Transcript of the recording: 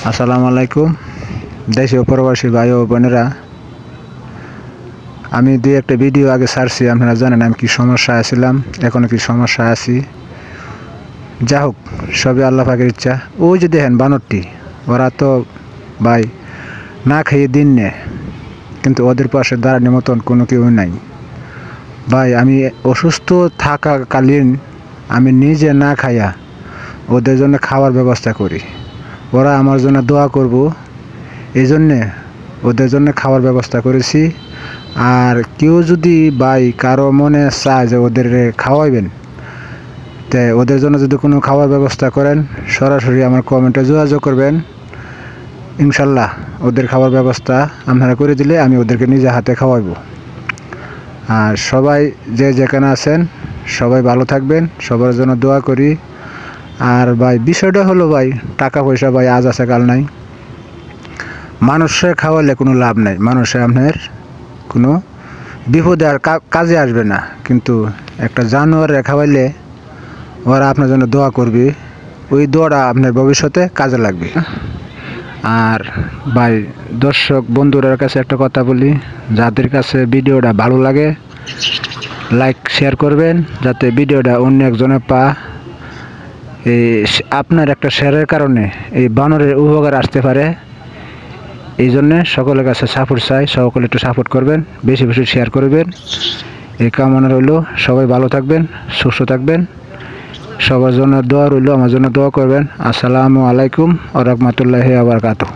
আসসালামু আলাইকুম দেশি ও প্রবাসী ভাই ও বোনেরা, আমি দুই একটা ভিডিও আগে ছাড়ছি। আপনারা জানেন আমি কি সমস্যায় আছিলাম, এখনও কি সমস্যায় আছি। যা হোক, সবই আল্লাহ পাকের ইচ্ছা। ওই যে দেখেন বানরটি, ওরা তো ভাই না খেয়ে দিন নেয়, কিন্তু ওদের পাশে দাঁড়ানোর মতন কোনো কেউ নাই ভাই। আমি অসুস্থ থাকাকালীন আমি নিজে না খাইয়া ওদের জন্য খাওয়ার ব্যবস্থা করি। ওরা আমার জন্য দোয়া করব, এই জন্যে ওদের জন্য খাওয়ার ব্যবস্থা করেছি। আর কেউ যদি ভাই কারো মনে চায় যে ওদের খাওয়াইবেন, তো ওদের জন্য যদি কোনো খাওয়ার ব্যবস্থা করেন, সরাসরি আমার কমেন্টে যোগাযোগ করবেন। ইনশাল্লাহ ওদের খাওয়ার ব্যবস্থা আপনারা করে দিলে আমি ওদেরকে নিজে হাতে খাওয়াইব। আর সবাই যে যেখানে আছেন সবাই ভালো থাকবেন, সবার জন্য দোয়া করি। আর ভাই বিষয়টা হলো ভাই, টাকা পয়সা ভাই আজ আছে কাল নাই। মানুষে খাওয়ালে কোনো লাভ নাই, মানুষে আপনার কোনো বিপদে আর কাজে আসবে না, কিন্তু একটা জানোয়ারে খাওয়াইলে ওরা আপনার জন্য দোয়া করবে, ওই দোয়াটা আপনার ভবিষ্যতে কাজে লাগবে। আর ভাই দর্শক বন্ধুদের কাছে একটা কথা বলি, যাদের কাছে ভিডিওটা ভালো লাগে লাইক শেয়ার করবেন, যাতে ভিডিওটা অন্য একজনে এই আপনার একটা শেয়ারের কারণে এই বানরের উপকার আসতে পারে। এই জন্যে সকলের কাছে সাপোর্ট চাই, সকলে একটু সাপোর্ট করবেন, বেশি বেশি শেয়ার করবেন, এই কামনা রইল। সবাই ভালো থাকবেন, সুস্থ থাকবেন, সবার জন্য দোয়া রইল, আমার জন্য দোয়া করবেন। আসসালামু আলাইকুম ওয়া রাহমাতুল্লাহি ওয়া বারাকাতুহু।